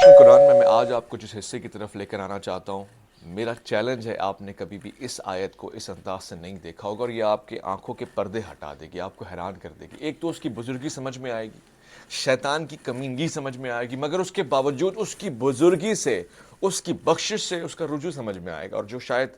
روشن قرآن میں آج آپ کو جس حصے کی طرف لے کر آنا چاہتا ہوں، میرا چیلنج ہے، آپ نے کبھی بھی اس آیت کو اس انداز سے نہیں دیکھا ہوگا اور یہ آپ کے آنکھوں کے پردے ہٹا دے گی، آپ کو حیران کر دے گی۔ ایک تو اس کی بزرگی سمجھ میں آئے گی، شیطان کی کمینگی سمجھ میں آئے گی، مگر اس کے باوجود اس کی بزرگی سے، اس کی بخشش سے اس کا رجوع سمجھ میں آئے گا، اور جو شاید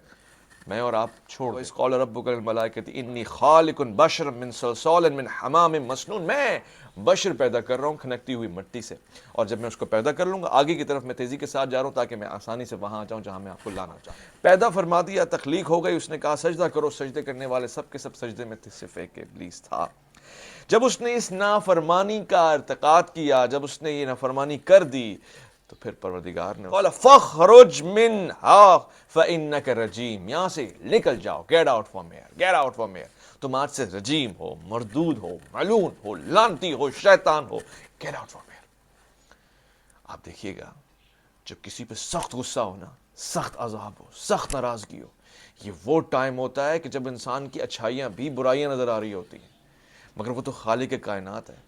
میں اور آپ چھوڑ دیں۔ اس قول ربک للملائکۃ انی خالق بشرا من صلصال من حمام مسنون، میں بشر پیدا کر رہا ہوں کھنکتی ہوئی مٹی سے، اور جب میں اس کو پیدا کر لوں گا، آگے کی طرف میں تیزی کے ساتھ جا رہا ہوں تاکہ میں آسانی سے وہاں آ جاؤں جہاں میں آپ کو لانا چاہوں۔ پیدا فرما دیا، تخلیق ہو گئی، اس نے کہا سجدہ کرو، سجدے کرنے والے سب کے سب سجدے میں تھے، صرف ایک ابلیس تھا۔ جب اس نے اس نافرمانی کا ارتکاب کیا، جب اس نے یہ نافرمانی کر دی، تو پھر پروردگار نے قال فخرج منها فانك رجیم، یہاں سے نکل جاؤ، get out from here, get out from here, تم آج سے رجیم ہو، مردود ہو، ملعون ہو، لعنتی ہو، شیطان ہو، گیٹ آؤٹ فرام ہیئر۔ آپ دیکھیے گا جب کسی پہ سخت غصہ ہو نا، سخت عذاب ہو، سخت ناراضگی ہو، یہ وہ ٹائم ہوتا ہے کہ جب انسان کی اچھائیاں بھی برائیاں نظر آ رہی ہوتی ہیں، مگر وہ تو خالق کائنات ہے،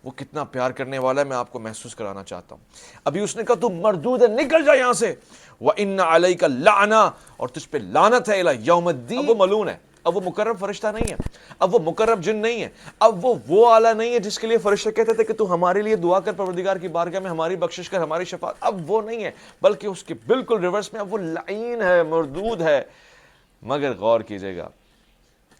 وہ کتنا پیار کرنے والا ہے، میں آپ کو محسوس کرانا چاہتا ہوں۔ ابھی اس نے کہا تو مردود ہے، نکل جا یہاں سے، وَإِنَّ عَلَيْكَ اللَّعْنَةَ، اور تجھ پہ لعنت ہے، إِلَى يَوْمِ الدِّينِ، اب وہ ملعون ہے، اب وہ مقرب فرشتہ نہیں ہے، اب وہ مقرب جن نہیں ہے، اب وہ آلہ نہیں ہے جس کے لیے فرشتے کہتے تھے کہ تو ہمارے لیے دعا کر پروردگار کی بارگاہ میں، ہماری بخشش کر، ہماری شفاعت، اب وہ نہیں ہے، بلکہ اس کے بالکل ریورس میں اب وہ لعین ہے، مردود ہے۔ مگر غور کیجئے گا،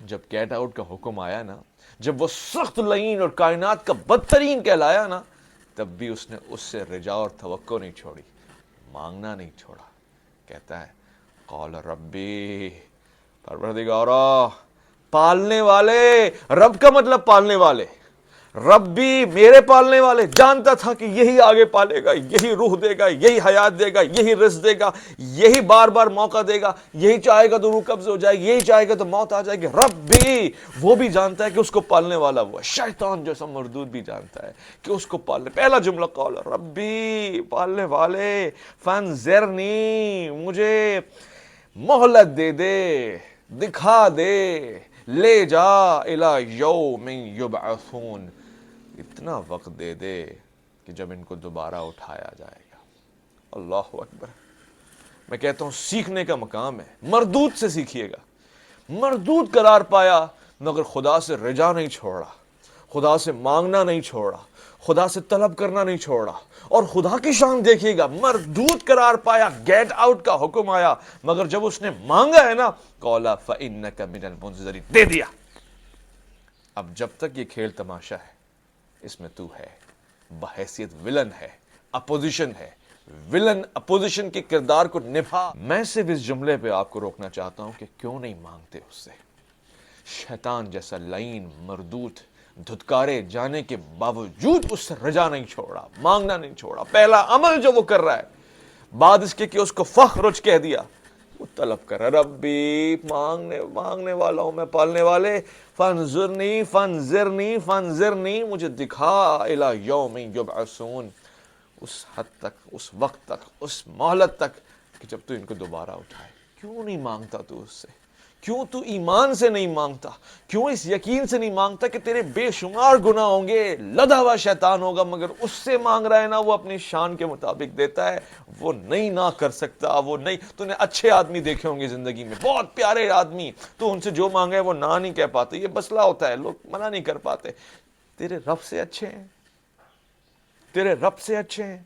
جب گیٹ آؤٹ کا حکم آیا نا، جب وہ سخت لعین اور کائنات کا بدترین کہلایا نا، تب بھی اس نے اس سے رجا اور توقع نہیں چھوڑی، مانگنا نہیں چھوڑا۔ کہتا ہے قال ربی، پروردگارا، پالنے والے، رب کا مطلب پالنے والے، ربی میرے پالنے والے، جانتا تھا کہ یہی آگے پالے گا، یہی روح دے گا، یہی حیات دے گا، یہی رزق دے گا، یہی بار بار موقع دے گا، یہی چاہے گا تو روح قبض ہو جائے گی، یہی چاہے گا تو موت آ جائے گی۔ ربی، وہ بھی جانتا ہے کہ اس کو پالنے والا وہ ہے، شیطان جیسا مردود بھی جانتا ہے کہ اس کو پالنے، پہلا جملہ قول ربی، پالنے والے، فانظرنی، مجھے مہلت دے دے، دکھا دے، لے جا الی یوم یبعثون، اتنا وقت دے دے کہ جب ان کو دوبارہ اٹھایا جائے گا۔ اللہ اکبر۔ میں کہتا ہوں سیکھنے کا مقام ہے، مردود سے سیکھیے گا۔ مردود قرار پایا مگر خدا سے رجا نہیں چھوڑا، خدا سے مانگنا نہیں چھوڑا، خدا سے طلب کرنا نہیں چھوڑا، اور خدا کی شان دیکھیے گا، مردود قرار پایا، گیٹ آؤٹ کا حکم آیا، مگر جب اس نے مانگا ہے نا، قَالَ فَإِنَّكَ مِنَ الْمُنظَرِينَ، دے دیا۔ اب جب تک یہ کھیل تماشا ہے، اس میں تو ہے، بحیثیت ولن ہے، اپوزیشن ہے، ولن اپوزیشن کے کردار کو نبھا۔ میں صرف اس جملے پہ آپ کو روکنا چاہتا ہوں کہ کیوں نہیں مانگتے اس سے؟ شیطان جیسا لعین، مردود، دھتکارے جانے کے باوجود اس سے رجا نہیں چھوڑا، مانگنا نہیں چھوڑا۔ پہلا عمل جو وہ کر رہا ہے، بعد اس کے کہ اس کو فخرج کہہ دیا، وہ طلب کر رہا ہے، ربی، مانگنے والا ہوں میں، پالنے والے، فانظرنی فانظرنی فانظرنی، مجھے دکھا، الی یوم یبعثون، اس حد تک، اس وقت تک، اس مہلت تک کہ جب تو ان کو دوبارہ اٹھائے۔ کیوں نہیں مانگتا تو اس سے؟ کیوں تو ایمان سے نہیں مانگتا؟ کیوں اس یقین سے نہیں مانگتا کہ تیرے بے شمار گناہ ہوں گے، لدا ہوا شیطان ہوگا، مگر اس سے مانگ رہا ہے نا، وہ اپنی شان کے مطابق دیتا ہے، وہ نہیں نہ کر سکتا، وہ نہیں۔ تو نے اچھے آدمی دیکھے ہوں گے زندگی میں، بہت پیارے آدمی، تو ان سے جو مانگے وہ نہ نہیں کہہ پاتے، یہ مسئلہ ہوتا ہے، لوگ منع نہیں کر پاتے۔ تیرے رب سے اچھے ہیں، تیرے رب سے اچھے ہیں،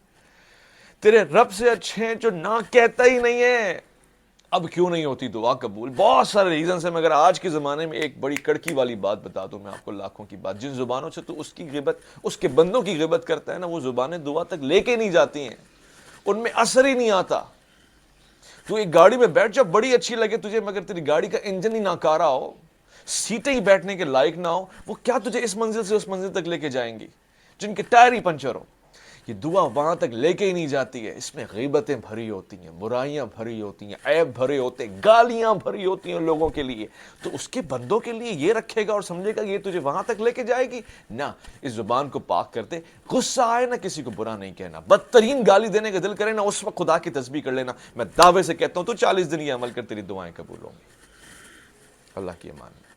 تیرے رب سے اچھے ہیں جو نہ کہتا ہی نہیں ہے۔ اب کیوں نہیں ہوتی دعا قبول؟ بہت سارے ریزنز ہیں، مگر آج کے زمانے میں ایک بڑی کڑکی والی بات بتا دوں میں آپ کو، لاکھوں کی بات، جن زبانوں سے تو اس کی غیبت، اس کے بندوں کی غیبت کرتا ہے نا، وہ زبانیں دعا تک لے کے نہیں جاتی ہیں، ان میں اثر ہی نہیں آتا۔ تو ایک گاڑی میں بیٹھ جا، بڑی اچھی لگے تجھے، مگر تیری گاڑی کا انجن ہی ناکارہ ہو، سیٹیں ہی بیٹھنے کے لائق نہ ہو، وہ کیا تجھے اس منزل سے اس منزل تک لے کے جائیں گی؟ جن کے ٹائر ہی پنچر ہو، یہ دعا وہاں تک لے کے ہی نہیں جاتی ہے۔ اس میں غیبتیں بھری ہوتی ہیں، برائیاں بھری ہوتی ہیں، عیب بھرے ہوتے ہیں، گالیاں بھری ہوتی ہیں لوگوں کے لیے، تو اس کے بندوں کے لیے یہ رکھے گا اور سمجھے گا یہ تجھے وہاں تک لے کے جائے گی؟ نہ، اس زبان کو پاک کرتے، غصہ آئے نہ کسی کو برا نہیں کہنا، بدترین گالی دینے کا دل کرے نا، اس وقت خدا کی تسبیح کر لینا۔ میں دعوے سے کہتا ہوں تو 40 دن یہ عمل کر، تیری دعائیں قبول ہوں گی۔ اللہ کی امان۔